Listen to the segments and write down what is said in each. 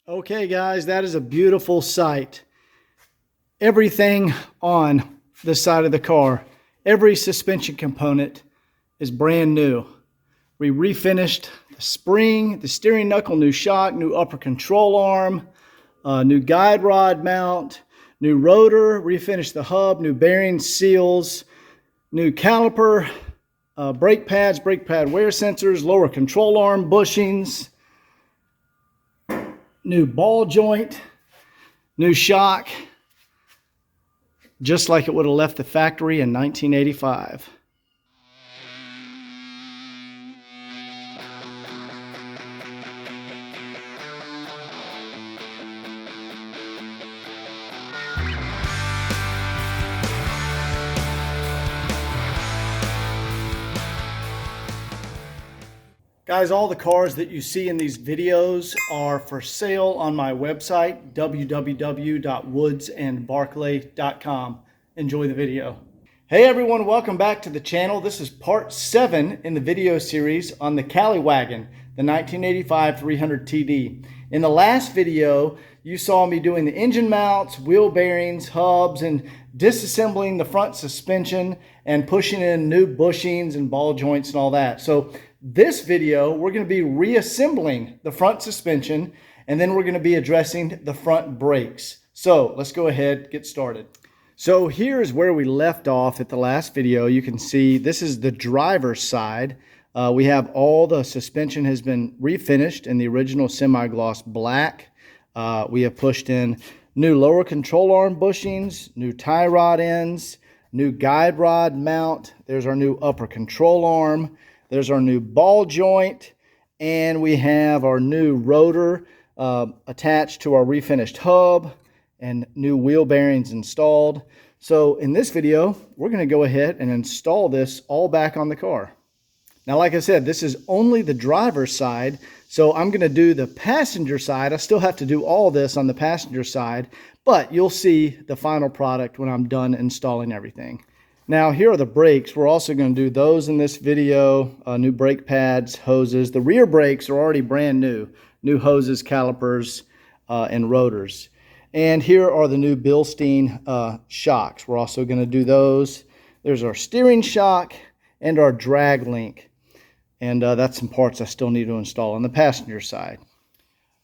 Okay guys, that is a beautiful sight. Everything on this side of the car, every suspension component is brand new. We refinished the spring, the steering knuckle, new shock, new upper control arm, new guide rod mount, new rotor, refinished the hub, new bearings, seals, new caliper, brake pads, brake pad wear sensors, lower control arm bushings, new ball joint, new shock, just like it would have left the factory in 1985. Guys, all the cars that you see in these videos are for sale on my website, www.woodsandbarclay.com. Enjoy the video. Hey everyone, welcome back to the channel. This is part 7 in the video series on the Cali Wagon, the 1985 300 TD. In the last video, you saw me doing the engine mounts, wheel bearings, hubs, and disassembling the front suspension and pushing in new bushings and ball joints and all that. So this video, we're going to be reassembling the front suspension, and then we're going to be addressing the front brakes. So let's go ahead, get started. So here's where we left off at the last video. You can see this is the driver's side. We have all the suspension has been refinished in the original semi-gloss black. We have pushed in new lower control arm bushings, new tie rod ends, new guide rod mount. There's our new upper control arm. There's our new ball joint, and we have our new rotor attached to our refinished hub and new wheel bearings installed. So in this video, we're going to go ahead and install this all back on the car. Now, like I said, this is only the driver's side, so I'm going to do the passenger side. I still have to do all this on the passenger side, but you'll see the final product when I'm done installing everything. Now, here are the brakes. We're also going to do those in this video, new brake pads, hoses. The rear brakes are already brand new. New hoses, calipers, and rotors. And here are the new Bilstein shocks. We're also going to do those. There's our steering shock and our drag link. And that's some parts I still need to install on the passenger side.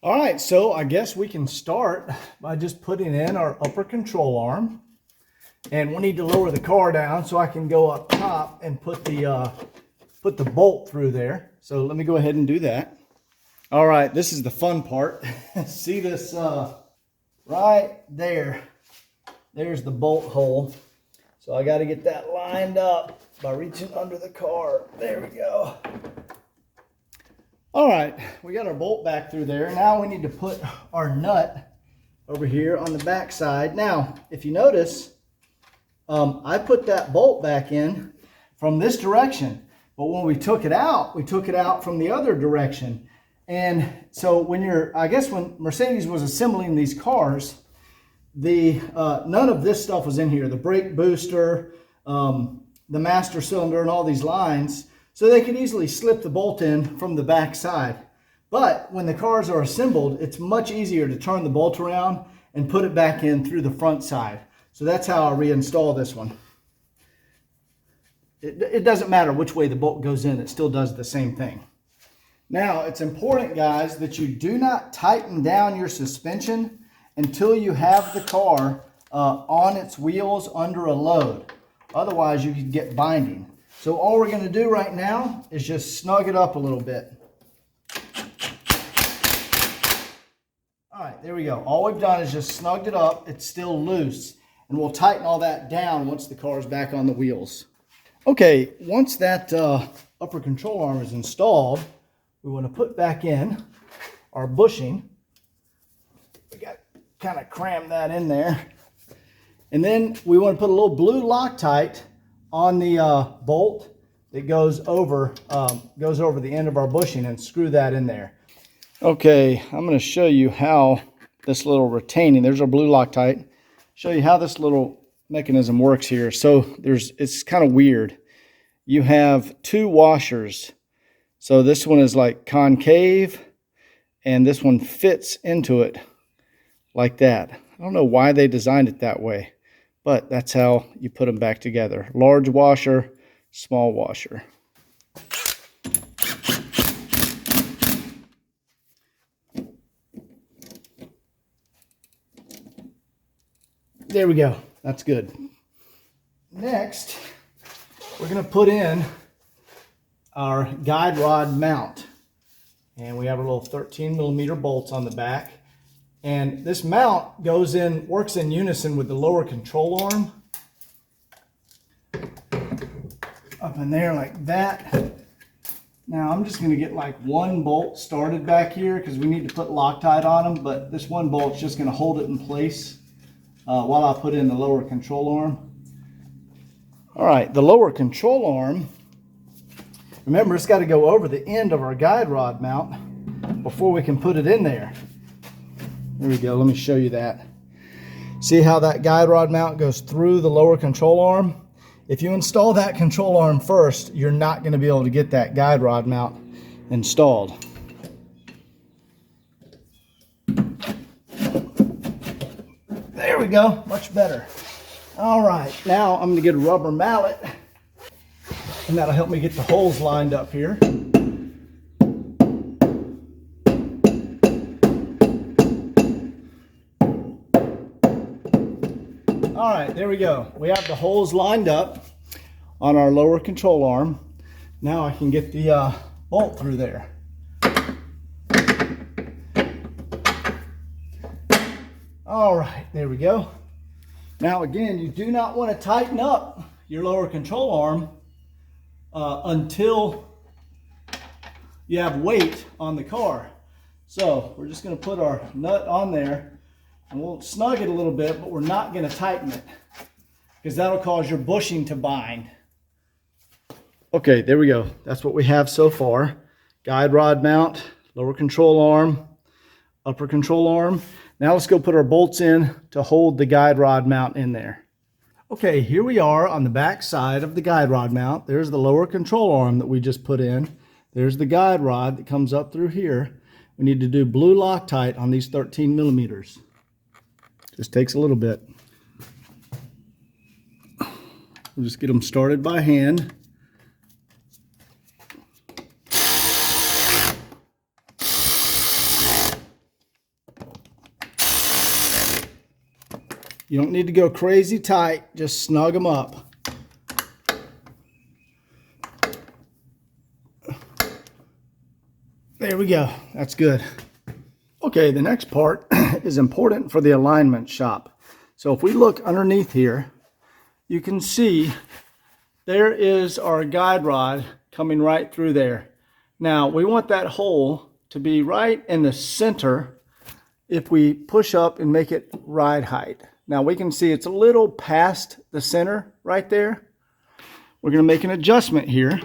All right, so I guess we can start by just putting in our upper control arm. And we need to lower the car down so I can go up top and put the bolt through there. So let me go ahead and do that. All right, this is the fun part. See this right there? There's the bolt hole. So I got to get that lined up by reaching under the car. There we go. All right, we got our bolt back through there. Now we need to put our nut over here on the back side. Now, if you notice, I put that bolt back in from this direction, but when we took it out from the other direction. And so I guess when Mercedes was assembling these cars, none of this stuff was in here, the brake booster, the master cylinder, and all these lines, so they could easily slip the bolt in from the back side. But when the cars are assembled, it's much easier to turn the bolt around and put it back in through the front side. So that's how I reinstall this one. It doesn't matter which way the bolt goes in, it still does the same thing. Now, it's important, guys, that you do not tighten down your suspension until you have the car on its wheels under a load. Otherwise, you could get binding. So all we're going to do right now is just snug it up a little bit. All right, there we go. All we've done is just snugged it up. It's still loose. And we'll tighten all that down once the car is back on the wheels. Okay, once that upper control arm is installed, we want to put back in our bushing. We got to kind of cram that in there. And then we want to put a little blue Loctite on the bolt that goes over the end of our bushing, and screw that in there. Okay, I'm going to show you how this little retaining, there's our blue Loctite. Show you how this little mechanism works here. So it's kind of weird. You have two washers. So this one is like concave, and this one fits into it like that. I don't know why they designed it that way, but that's how you put them back together. Large washer, small washer. There we go. That's good. Next, we're going to put in our guide rod mount. And we have a little 13mm bolts on the back. And this mount works in unison with the lower control arm. Up in there like that. Now I'm just going to get like one bolt started back here because we need to put Loctite on them, but this one bolt's just going to hold it in place while I put in the lower control arm. All right, the lower control arm, remember it's got to go over the end of our guide rod mount before we can put it in there. There we go, let me show you that. See how that guide rod mount goes through the lower control arm? If you install that control arm first, you're not going to be able to get that guide rod mount installed. There we go, much better. All right, now I'm going to get a rubber mallet, and that'll help me get the holes lined up here. All right, there we go. We have the holes lined up on our lower control arm. Now I can get the bolt through there. All right, there we go. Now again, you do not want to tighten up your lower control arm until you have weight on the car. So we're just going to put our nut on there and we'll snug it a little bit, but we're not going to tighten it because that'll cause your bushing to bind. Okay, there we go. That's what we have so far. Guide rod mount, lower control arm, upper control arm. Now let's go put our bolts in to hold the guide rod mount in there. Okay, here we are on the back side of the guide rod mount. There's the lower control arm that we just put in. There's the guide rod that comes up through here. We need to do blue Loctite on these 13mm. Just takes a little bit. We'll just get them started by hand. You don't need to go crazy tight, just snug them up. There we go, that's good. Okay, the next part is important for the alignment shop. So if we look underneath here, you can see there is our guide rod coming right through there. Now we want that hole to be right in the center if we push up and make it ride height. Now we can see it's a little past the center right there. We're going to make an adjustment here.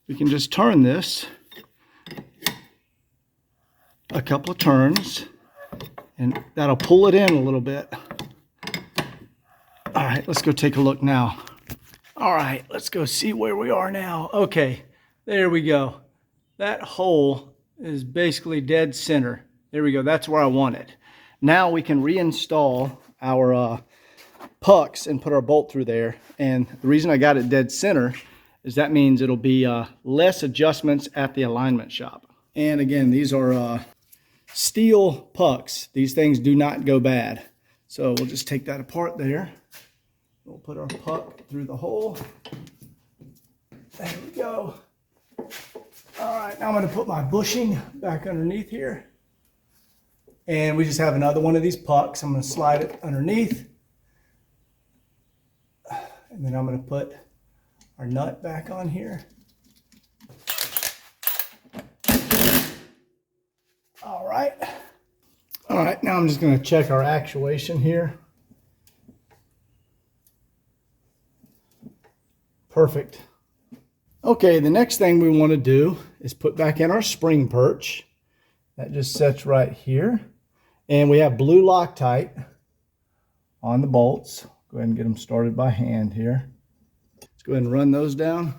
We can just turn this a couple of turns and that'll pull it in a little bit. All right, let's go take a look now. All right, let's go see where we are now. Okay, there we go. That hole is basically dead center. There we go, that's where I want it. Now we can reinstall our pucks and put our bolt through there. And the reason I got it dead center is that means it'll be less adjustments at the alignment shop. And again, these are steel pucks. These things do not go bad. So we'll just take that apart there. We'll put our puck through the hole. There we go. All right, now I'm going to put my bushing back underneath here. And we just have another one of these pucks. I'm going to slide it underneath. And then I'm going to put our nut back on here. All right. All right, now I'm just going to check our actuation here. Perfect. Okay, the next thing we want to do is put back in our spring perch. That just sits right here. And we have blue Loctite on the bolts. Go ahead and get them started by hand here. Let's go ahead and run those down.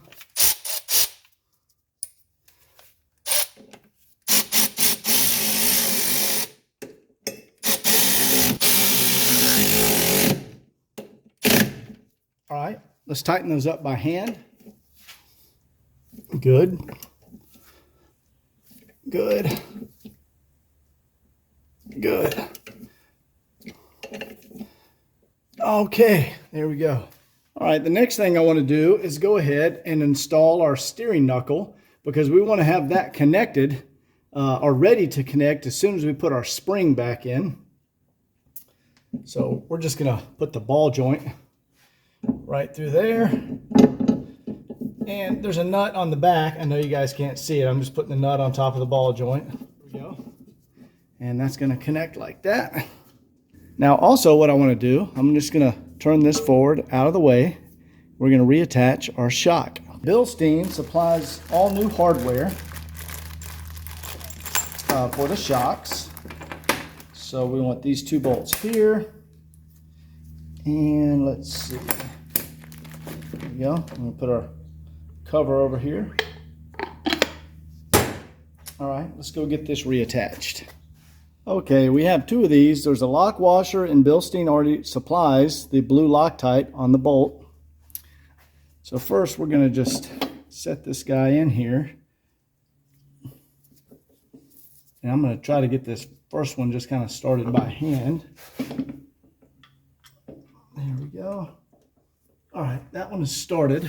All right, let's tighten those up by hand. Good. Good. Good. Okay, there we go. All right, the next thing I want to do is go ahead and install our steering knuckle, because we want to have that connected or ready to connect as soon as we put our spring back in. So we're just going to put the ball joint right through there. And there's a nut on the back. I know you guys can't see it. I'm just putting the nut on top of the ball joint. There we go. And that's going to connect like that. Now also what I want to do, I'm just going to turn this forward out of the way. We're going to reattach our shock. Bilstein supplies all new hardware for the shocks. So we want these 2 bolts here. And let's see. There we go. I'm going to put our cover over here. All right, let's go get this reattached. Okay, we have 2 of these. There's a lock washer, and Bilstein already supplies the blue Loctite on the bolt. So first we're going to just set this guy in here. And I'm going to try to get this first one just kind of started by hand. There we go. All right, that one is started.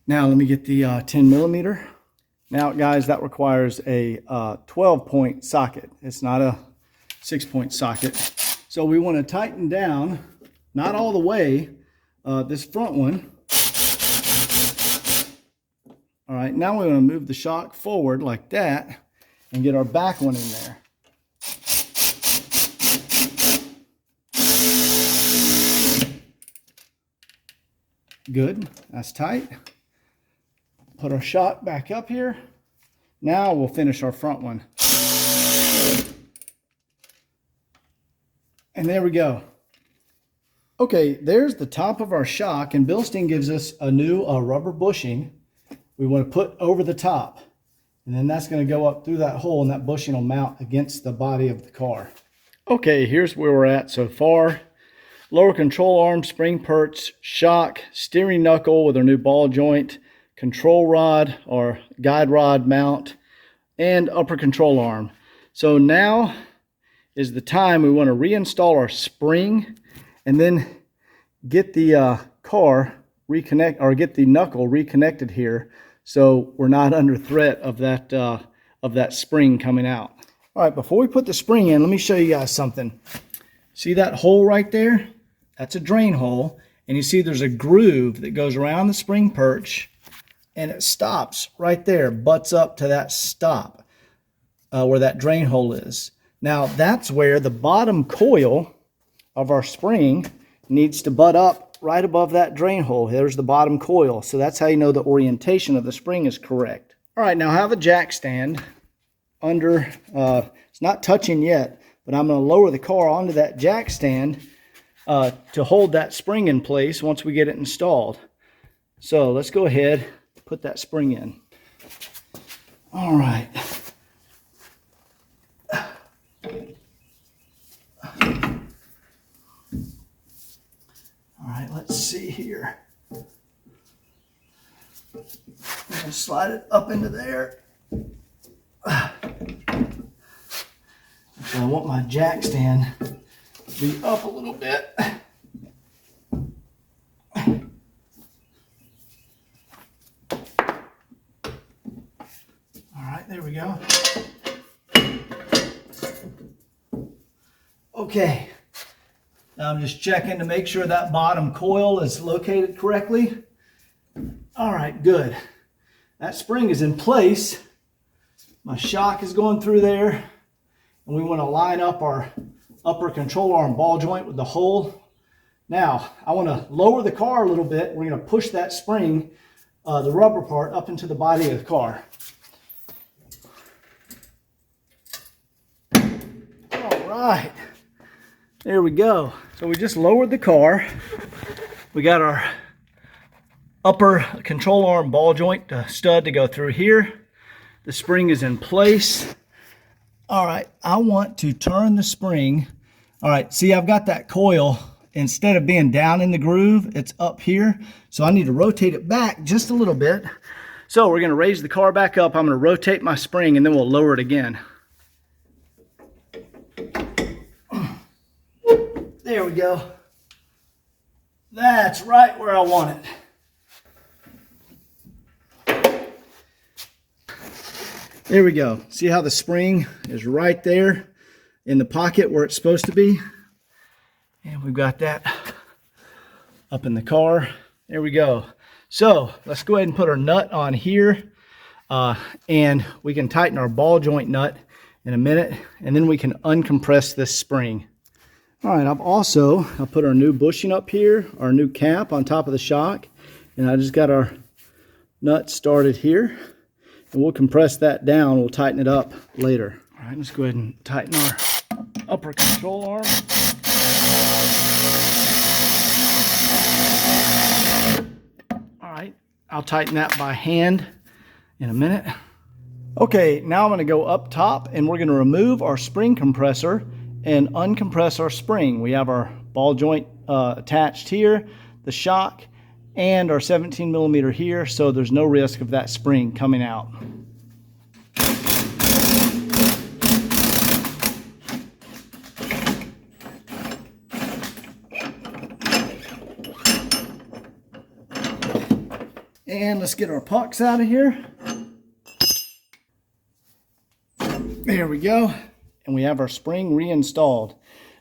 Now let me get the 10 millimeter. Now guys, that requires a 12-point socket. It's not a 6-point socket. So we want to tighten down, not all the way, this front one. All right, now we want to move the shock forward like that and get our back one in there. Good, that's tight. Put our shock back up here. Now we'll finish our front one. And there we go. Okay, there's the top of our shock, and Bilstein gives us a new rubber bushing we want to put over the top. And then that's going to go up through that hole, and that bushing will mount against the body of the car. Okay, here's where we're at so far. Lower control arm, spring perch, shock, steering knuckle with our new ball joint, control rod or guide rod mount, and upper control arm. So now is the time we want to reinstall our spring and then get the car reconnect, or get the knuckle reconnected here, so we're not under threat of that spring coming out. All right, before we put the spring in, let me show you guys something. See that hole right there? That's a drain hole, and you see there's a groove that goes around the spring perch, and it stops right there, butts up to that stop where that drain hole is. Now that's where the bottom coil of our spring needs to butt up right above that drain hole. There's the bottom coil, so that's how you know the orientation of the spring is correct. All right, now I have a jack stand under, it's not touching yet, but I'm going to lower the car onto that jack stand to hold that spring in place once we get it installed. So let's go ahead and put that spring in. All right. All right, let's see here. I'm going to slide it up into there. So I want my jack stand to be up a little bit. All right, there we go. Okay, now I'm just checking to make sure that bottom coil is located correctly. All right, good. That spring is in place. My shock is going through there, and we want to line up our upper control arm ball joint with the hole. Now, I want to lower the car a little bit. We're going to push that spring, the rubber part, up into the body of the car. All right, there we go. So we just lowered the car. We got our upper control arm ball joint stud to go through here. The spring is in place. All right, I want to turn the spring. All right, see, I've got that coil instead of being down in the groove, it's up here. So I need to rotate it back just a little bit. So we're going to raise the car back up. I'm going to rotate my spring and then we'll lower it again. There we go. That's right where I want it. There we go. See how the spring is right there in the pocket where it's supposed to be? And we've got that up in the car. There we go. So let's go ahead and put our nut on here. And we can tighten our ball joint nut in a minute. And then we can uncompress this spring. All right, I'll put our new bushing up here, our new cap on top of the shock. And I just got our nut started here. And we'll compress that down. We'll tighten it up later. All right, let's go ahead and tighten our upper control arm. All right, I'll tighten that by hand in a minute. Okay, now I'm going to go up top and we're going to remove our spring compressor and uncompress our spring. We have our ball joint attached here, the shock, and our 17 millimeter here, so there's no risk of that spring coming out. And let's get our pucks out of here. There we go. And we have our spring reinstalled.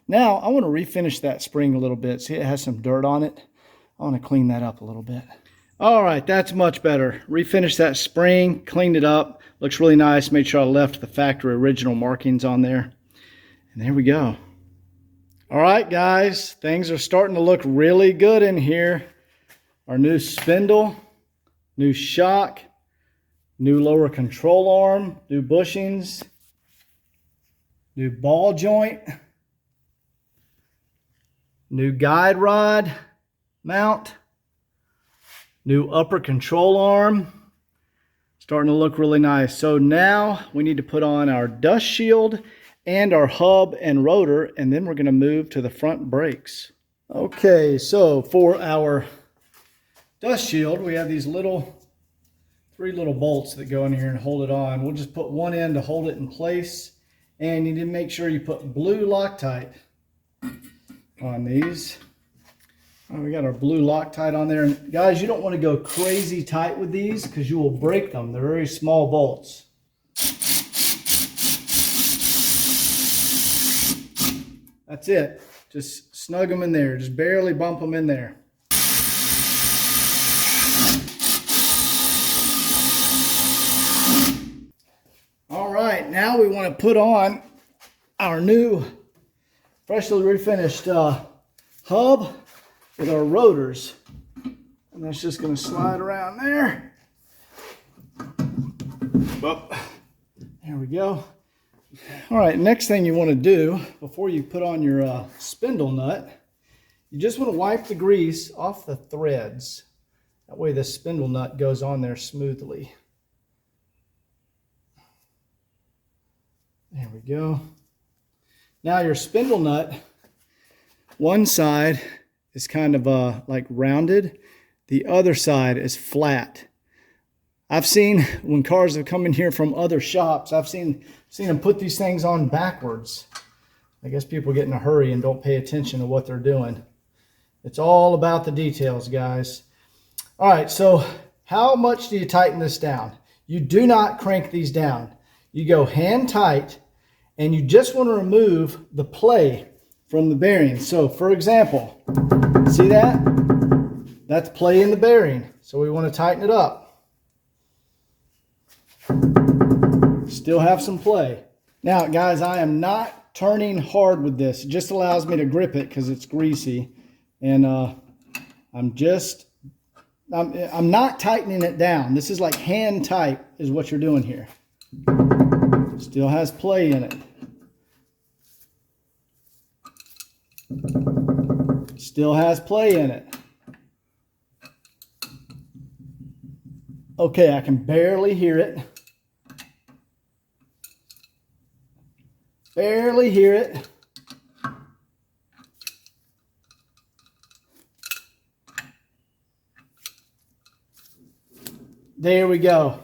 Now I want to refinish that spring a little bit. See, it has some dirt on it. I want to clean that up a little bit. All right, that's much better. Refinish that spring, cleaned it up. Looks really nice. Made sure I left the factory original markings on there. And there we go. All right, guys, things are starting to look really good in here. Our new spindle, new shock, new lower control arm, new bushings, new ball joint, new guide rod mount, new upper control arm. Starting to look really nice. So now we need to put on our dust shield and our hub and rotor, and then we're going to move to the front brakes. Okay, so for our dust shield, we have these three little bolts that go in here and hold it on. We'll just put one in to hold it in place. And you need to make sure you put blue Loctite on these. We got our blue Loctite on there. And guys, you don't want to go crazy tight with these because you will break them. They're very small bolts. That's it. Just snug them in there. Just barely bump them in there. All right, now we want to put on our new freshly refinished hub with our rotors. And that's just going to slide around there. Well, there we go. All right, next thing you want to do before you put on your spindle nut, you just want to wipe the grease off the threads. That way the spindle nut goes on there smoothly. There we go. Now your spindle nut, one side is kind of like rounded. The other side is flat. I've seen when cars have come in here from other shops, I've seen them put these things on backwards. I guess people get in a hurry and don't pay attention to what they're doing. It's all about the details, guys. All right, so how much do you tighten this down? You do not crank these down. You go hand tight, and you just want to remove the play from the bearing. So for example, see that? That's play in the bearing. So we want to tighten it up. Still have some play. Now guys, I am not turning hard with this. It just allows me to grip it because it's greasy. And I'm not tightening it down. This is like hand tight is what you're doing here. Still has play in it. Still has play in it. Okay, I can barely hear it. Barely hear it. There we go.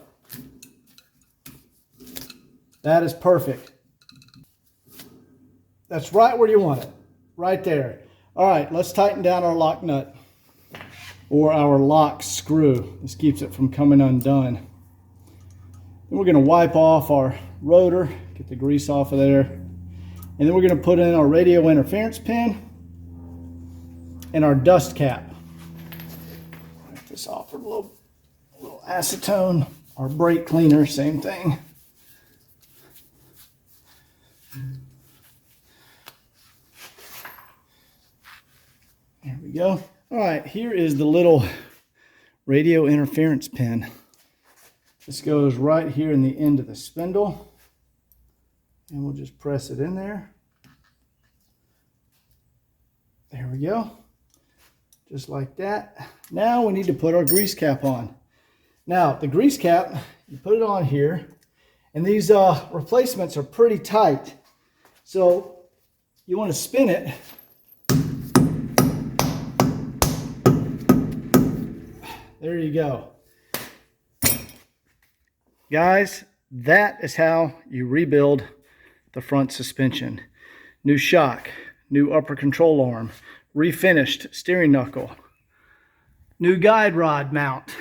That is perfect. That's right where you want it. Right there. All right, let's tighten down our lock nut or our lock screw. This keeps it from coming undone. Then we're going to wipe off our rotor, get the grease off of there. And then we're going to put in our radio interference pin and our dust cap. Wipe this off with a little acetone. Our brake cleaner, same thing. There we go. All right, here is the little radio interference pin. This goes right here in the end of the spindle. And we'll just press it in there. There we go. Just like that. Now we need to put our grease cap on. Now, the grease cap, you put it on here, and these replacements are pretty tight. So you want to spin it. There you go. Guys, that is how you rebuild the front suspension. New shock, new upper control arm, refinished steering knuckle, new guide rod mount,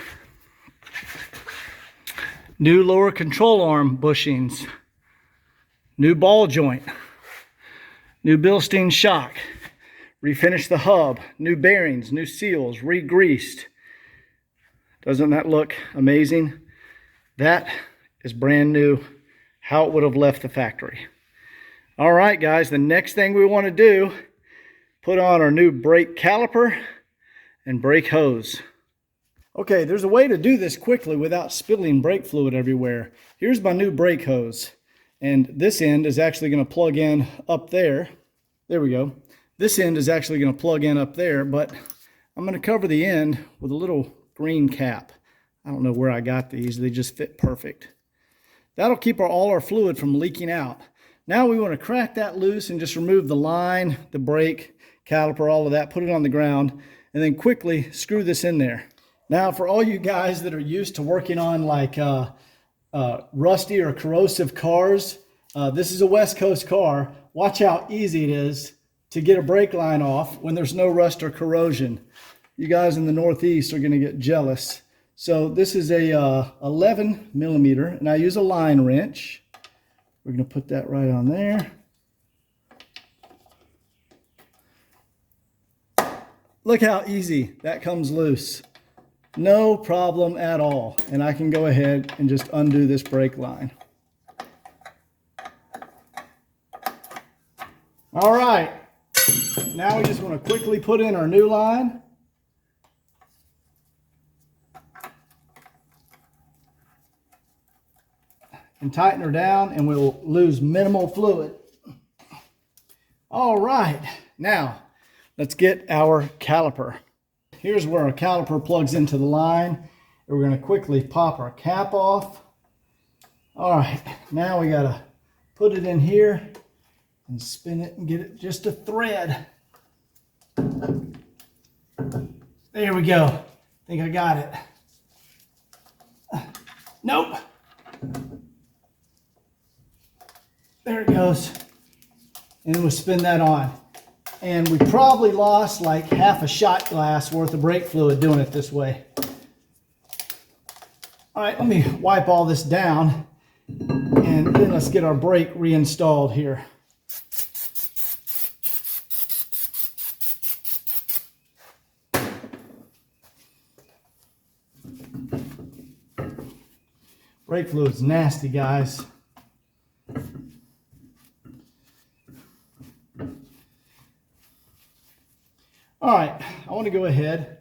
new lower control arm bushings, new ball joint, new Bilstein shock, refinish the hub, new bearings, new seals, re-greased. Doesn't that look amazing? That is brand new, how it would have left the factory. All right, guys, the next thing we want to do, put on our new brake caliper and brake hose. Okay, there's a way to do this quickly without spilling brake fluid everywhere. Here's my new brake hose, and this end is actually going to plug in up there. There we go. This end is actually going to plug in up there, but I'm going to cover the end with a little green cap. I don't know where I got these. They just fit perfect. That'll keep all our fluid from leaking out. Now we want to crack that loose and just remove the line, the brake, caliper, all of that, put it on the ground, and then quickly screw this in there. Now, for all you guys that are used to working on like rusty or corrosive cars, this is a West Coast car. Watch how easy it is to get a brake line off when there's no rust or corrosion. You guys in the Northeast are going to get jealous. So this is a 11 millimeter, and I use a line wrench. We're going to put that right on there. Look how easy that comes loose. No problem at all. And I can go ahead and just undo this brake line. All right. Now we just want to quickly put in our new line. And tighten her down, and we'll lose minimal fluid. All right, now let's get our caliper. Here's where our caliper plugs into the line. We're going to quickly pop our cap off. All right, now we got to put it in here and spin it and get it just a thread. There we go. I think I got it. Nope. There it goes. And then we'll spin that on. And we probably lost like half a shot glass worth of brake fluid doing it this way. All right, let me wipe all this down, and then let's get our brake reinstalled here. Brake fluid's nasty, guys. All right, I want to go ahead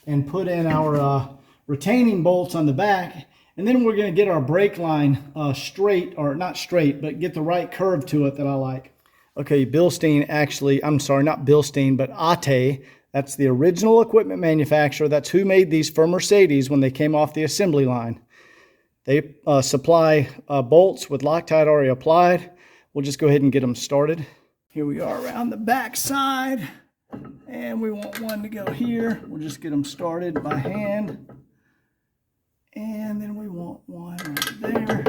and put in our retaining bolts on the back, and then we're going to get our brake line straight, or not straight, but get the right curve to it that I like. Okay, Bilstein actually, I'm sorry, not Bilstein, but Ate, that's the original equipment manufacturer. That's who made these for Mercedes when they came off the assembly line. They supply bolts with Loctite already applied. We'll just go ahead and get them started. Here we are around the back side. And we want one to go here. We'll just get them started by hand. And then we want one right there.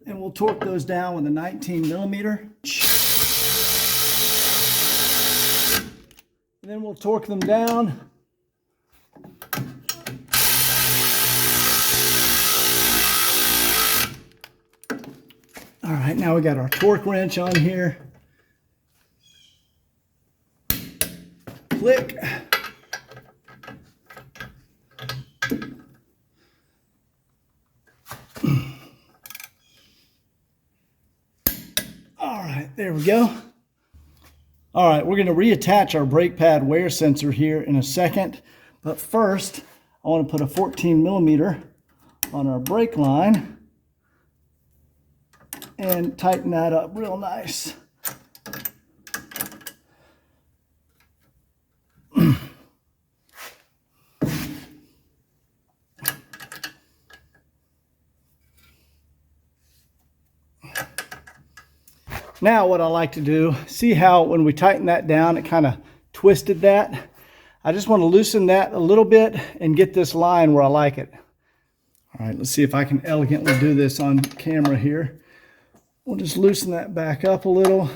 And we'll torque those down with a 19 millimeter. And then we'll torque them down. All right, now we got our torque wrench on here. Click. All right, there we go. All right, we're going to reattach our brake pad wear sensor here in a second. But first, I want to put a 14 millimeter on our brake line and tighten that up real nice. Now what I like to do, see how when we tighten that down, it kind of twisted that? I just want to loosen that a little bit and get this line where I like it. All right, let's see if I can elegantly do this on camera here. We'll just loosen that back up a little.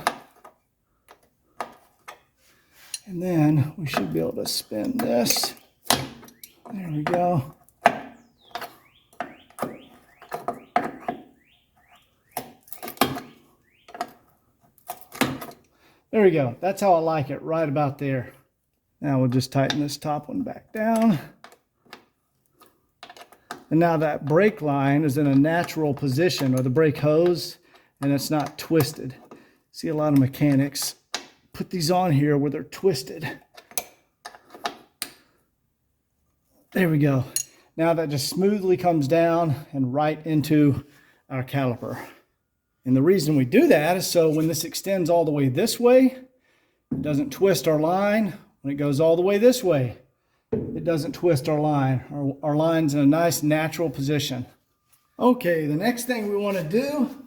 And then we should be able to spin this. There we go. There we go. That's how I like it, right about there. Now we'll just tighten this top one back down. And now that brake line is in a natural position, or the brake hose, and it's not twisted. See, a lot of mechanics put these on here where they're twisted. There we go. Now that just smoothly comes down and right into our caliper. And the reason we do that is so when this extends all the way this way, it doesn't twist our line. When it goes all the way this way, it doesn't twist our line. Our line's in a nice natural position. Okay, the next thing we want to do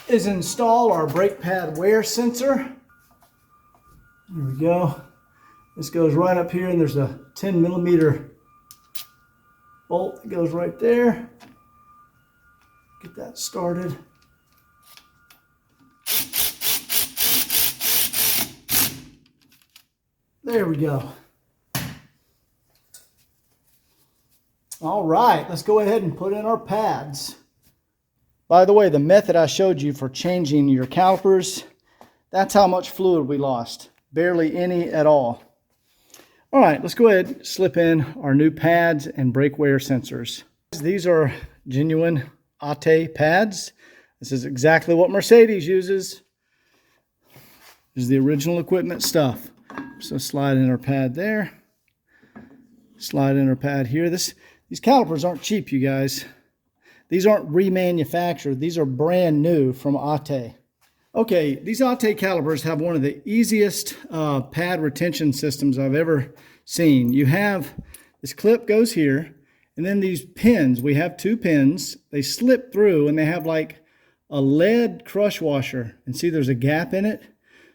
is install our brake pad wear sensor. Here we go. This goes right up here, and there's a 10 millimeter bolt that goes right there. Get that started. There we go. All right, let's go ahead and put in our pads. By the way, the method I showed you for changing your calipers, that's how much fluid we lost. Barely any at all. All right, let's go ahead and slip in our new pads and brake wear sensors. These are genuine ATE pads. This is exactly what Mercedes uses. This is the original equipment stuff. So slide in our pad there. Slide in our pad here. These calipers aren't cheap, you guys. These aren't remanufactured. These are brand new from ATE. Okay, these ATE calipers have one of the easiest pad retention systems I've ever seen. You have this clip goes here, and then these pins. We have two pins. They slip through, and they have like a lead crush washer. And see, there's a gap in it.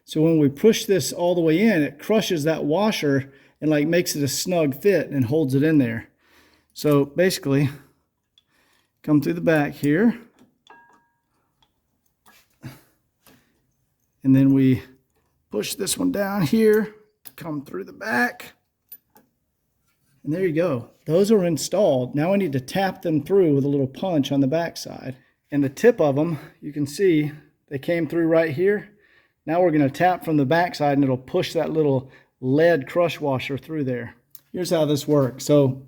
So when we push this all the way in, it crushes that washer and like makes it a snug fit and holds it in there. So basically, come through the back here. And then we push this one down here, come through the back. And there you go. Those are installed. Now I need to tap them through with a little punch on the back side. And the tip of them, you can see they came through right here. Now we're going to tap from the back side, and it'll push that little lead crush washer through there. Here's how this works. So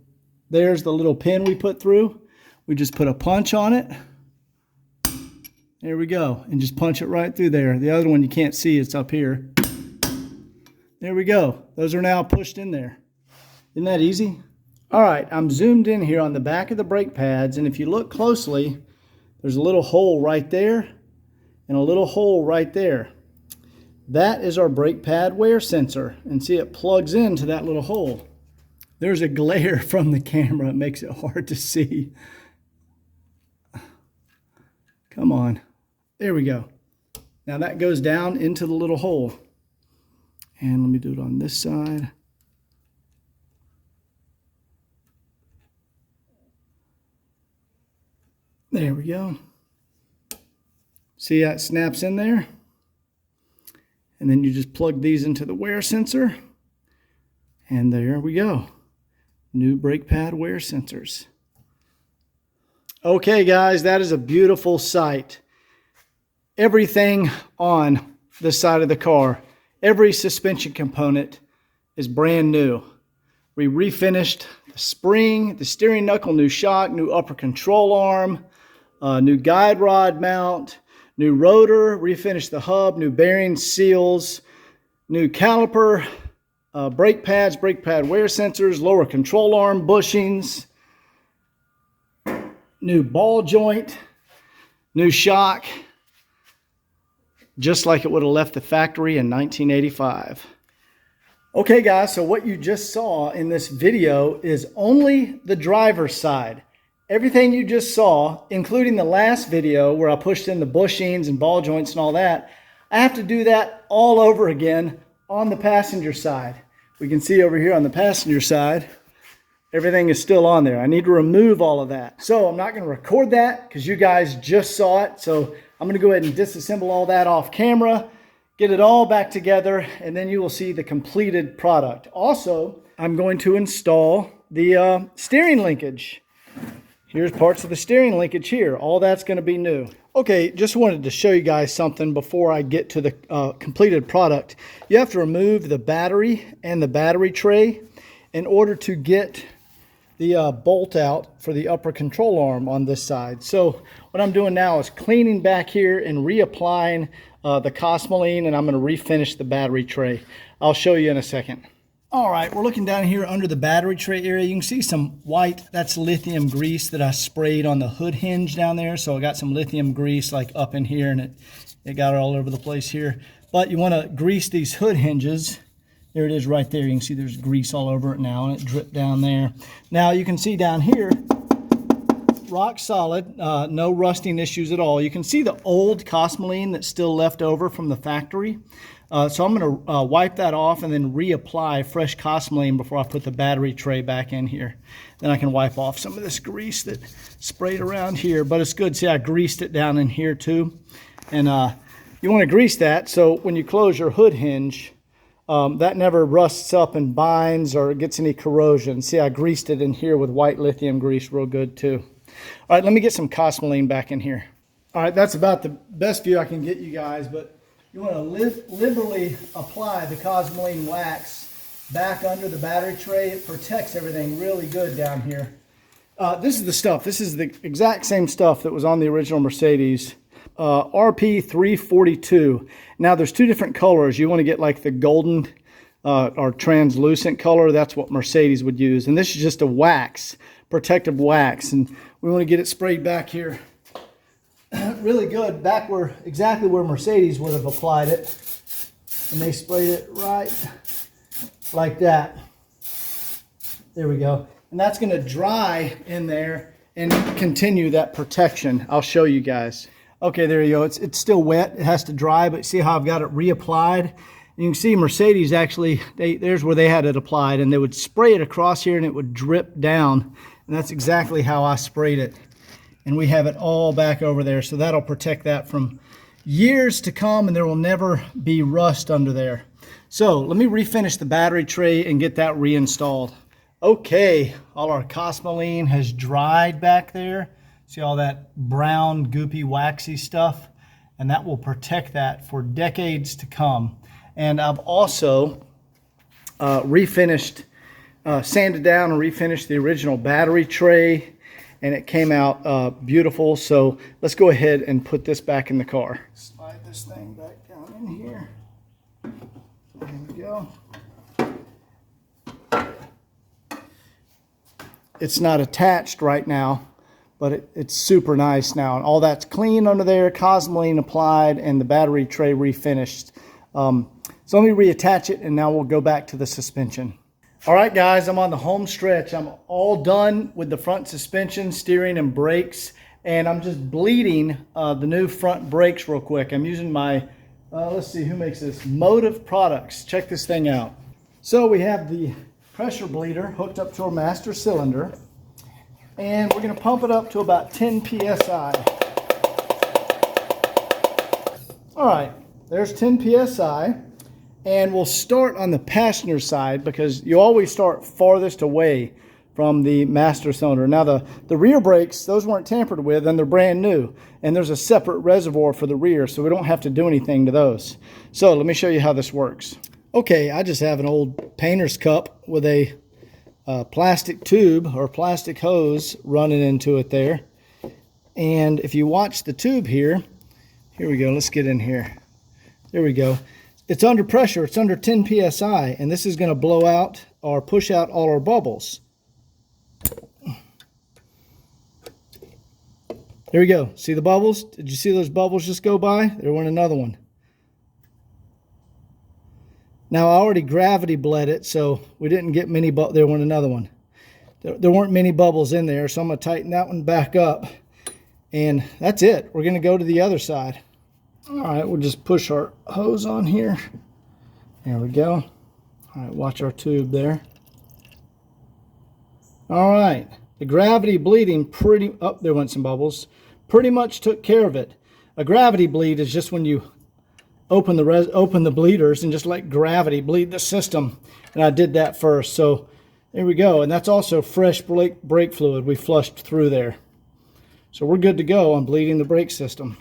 there's the little pin we put through. We just put a punch on it. There we go. And just punch it right through there. The other one you can't see, it's up here. There we go. Those are now pushed in there. Isn't that easy? All right, I'm zoomed in here on the back of the brake pads, and if you look closely, there's a little hole right there and a little hole right there. That is our brake pad wear sensor, and see, it plugs into that little hole. There's a glare from the camera. It makes it hard to see. Come on. There we go. Now that goes down into the little hole. And let me do it on this side. There we go. See how it snaps in there? And then you just plug these into the wear sensor. And there we go. New brake pad wear sensors. Okay guys, that is a beautiful sight. Everything on this side of the car, every suspension component is brand new. We refinished the spring, the steering knuckle, new shock, new upper control arm, new guide rod mount, new rotor, refinished the hub, new bearings, seals, new caliper, brake pads, brake pad wear sensors, lower control arm bushings, new ball joint, new shock, just like it would have left the factory in 1985. Okay guys, so what you just saw in this video is only the driver's side. Everything you just saw, including the last video where I pushed in the bushings and ball joints and all that, I have to do that all over again on the passenger side. We can see over here on the passenger side, everything is still on there. I need to remove all of that. So I'm not going to record that because you guys just saw it. So I'm going to go ahead and disassemble all that off camera, get it all back together, and then you will see the completed product. Also, I'm going to install the steering linkage. Here's parts of the steering linkage here. All that's going to be new. Okay, just wanted to show you guys something before I get to the completed product. You have to remove the battery and the battery tray in order to get the bolt out for the upper control arm on this side. So what I'm doing now is cleaning back here and reapplying the Cosmoline, and I'm going to refinish the battery tray. I'll show you in a second. All right, we're looking down here under the battery tray area. You can see some white, that's lithium grease that I sprayed on the hood hinge down there. So I got some lithium grease like up in here, and it got it all over the place here. But you want to grease these hood hinges. There it is right there. You can see there's grease all over it now, and it dripped down there. Now you can see down here, rock solid, no rusting issues at all. You can see the old Cosmoline that's still left over from the factory. So I'm going to wipe that off and then reapply fresh Cosmoline before I put the battery tray back in here. Then I can wipe off some of this grease that sprayed around here. But it's good. See, I greased it down in here too. And you want to grease that so when you close your hood hinge, that never rusts up and binds or gets any corrosion. See, I greased it in here with white lithium grease real good too. All right, let me get some Cosmoline back in here. All right, that's about the best view I can get you guys, but you want to liberally apply the Cosmoline wax back under the battery tray. It protects everything really good down here. This is the stuff. This is the exact same stuff that was on the original Mercedes. RP342. Now there's two different colors. You want to get like the golden or translucent color. That's what Mercedes would use. And this is just a wax, protective wax. And we want to get it sprayed back here really good, back where exactly where Mercedes would have applied it. And they sprayed it right like that. There we go. And that's going to dry in there and continue that protection. I'll show you guys. Okay, there you go. It's still wet. It has to dry, but see how I've got it reapplied? You can see Mercedes actually, there's where they had it applied, and they would spray it across here and it would drip down. And that's exactly how I sprayed it. And we have it all back over there. So that'll protect that from years to come, and there will never be rust under there. So let me refinish the battery tray and get that reinstalled. Okay, all our Cosmoline has dried back there. See all that brown, goopy, waxy stuff? And that will protect that for decades to come. And I've also refinished, sanded down and refinished the original battery tray. And it came out beautiful. So let's go ahead and put this back in the car. Slide this thing back down in here. There we go. It's not attached right now, but it's super nice now. And all that's clean under there, Cosmoline applied, and the battery tray refinished. So let me reattach it, and now we'll go back to the suspension. All right, guys, I'm on the home stretch. I'm all done with the front suspension, steering, and brakes, and I'm just bleeding the new front brakes real quick. I'm using my, let's see, who makes this? Motive Products. Check this thing out. So we have the pressure bleeder hooked up to our master cylinder. and we're going to pump it up to about 10 psi. All right, there's 10 psi, and we'll start on the passenger side because you always start farthest away from the master cylinder. Now the rear brakes, those weren't tampered with and they're brand new, and there's a separate reservoir for the rear, so we don't have to do anything to those. So let me show you how this works. Okay, I just have an old painter's cup with a plastic tube or plastic hose running into it there. And if you watch the tube here we go, let's get in here. There we go. It's under pressure, it's under 10 psi, and this is going to blow out or push out all our bubbles. There we go. See the bubbles? Did you see those bubbles just go by? There went another one. Now I already gravity bled it, so we didn't get many bubbles. There went another one. There weren't many bubbles in there, so I'm going to tighten that one back up. And that's it. We're going to go to the other side. All right, we'll just push our hose on here. There we go. All right, watch our tube there. All right, the gravity bleeding there went some bubbles. Pretty much took care of it. A gravity bleed is just when you open the bleeders and just let gravity bleed the system. And I did that first, so there we go. And that's also fresh brake fluid we flushed through there. So we're good to go on bleeding the brake system.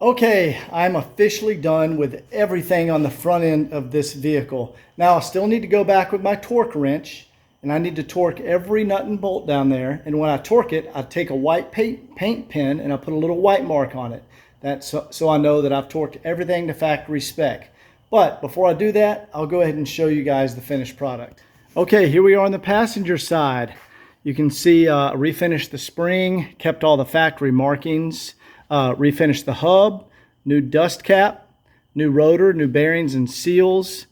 Okay, I'm officially done with everything on the front end of this vehicle. Now I still need to go back with my torque wrench, and I need to torque every nut and bolt down there. And when I torque it, I take a white paint pen and I put a little white mark on it. That's so I know that I've torqued everything to factory spec. But before I do that, I'll go ahead and show you guys the finished product. Okay, here we are on the passenger side. You can see refinished the spring, kept all the factory markings, refinished the hub, new dust cap, new rotor, new bearings and seals,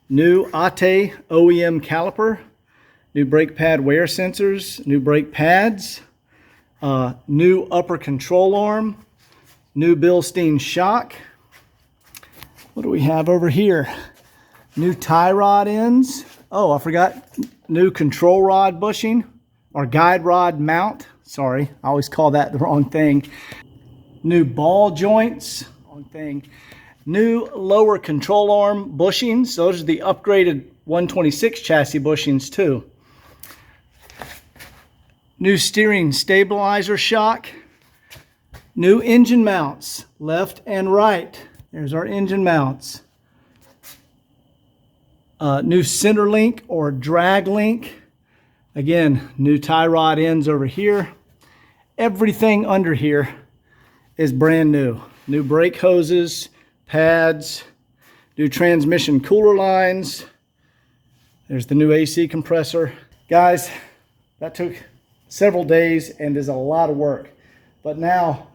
new ATE OEM caliper, new brake pad wear sensors, new brake pads, new upper control arm, new Bilstein shock. What do we have over here? New tie rod ends. Oh, I forgot, new control rod bushing or guide rod mount. Sorry, I always call that the wrong thing. New ball joints, wrong thing. New lower control arm bushings. Those are the upgraded 126 chassis bushings too. New steering stabilizer shock. New engine mounts, left and right. There's our engine mounts. New center link or drag link. Again, new tie rod ends over here. Everything under here is brand new. New brake hoses, pads, new transmission cooler lines. There's the new AC compressor. Guys, that took several days and is a lot of work. But now,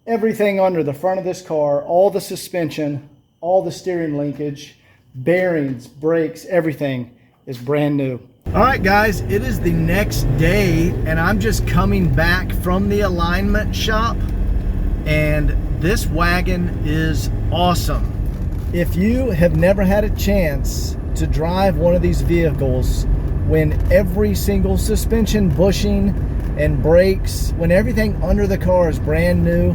everything under the front of this car, all the suspension, all the steering linkage, bearings, brakes, everything is brand new. All right, guys, it is the next day and I'm just coming back from the alignment shop, and this wagon is awesome. If you have never had a chance to drive one of these vehicles when every single suspension bushing and brakes, when everything under the car is brand new,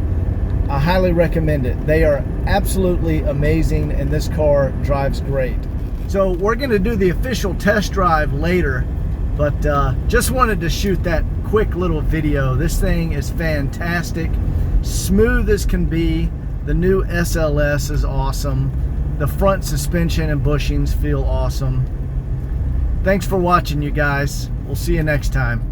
I highly recommend it. They are absolutely amazing and this car drives great. So we're going to do the official test drive later, but just wanted to shoot that quick little video. This thing is fantastic, smooth as can be. The new SLS is awesome. The front suspension and bushings feel awesome. Thanks for watching, you guys. We'll see you next time.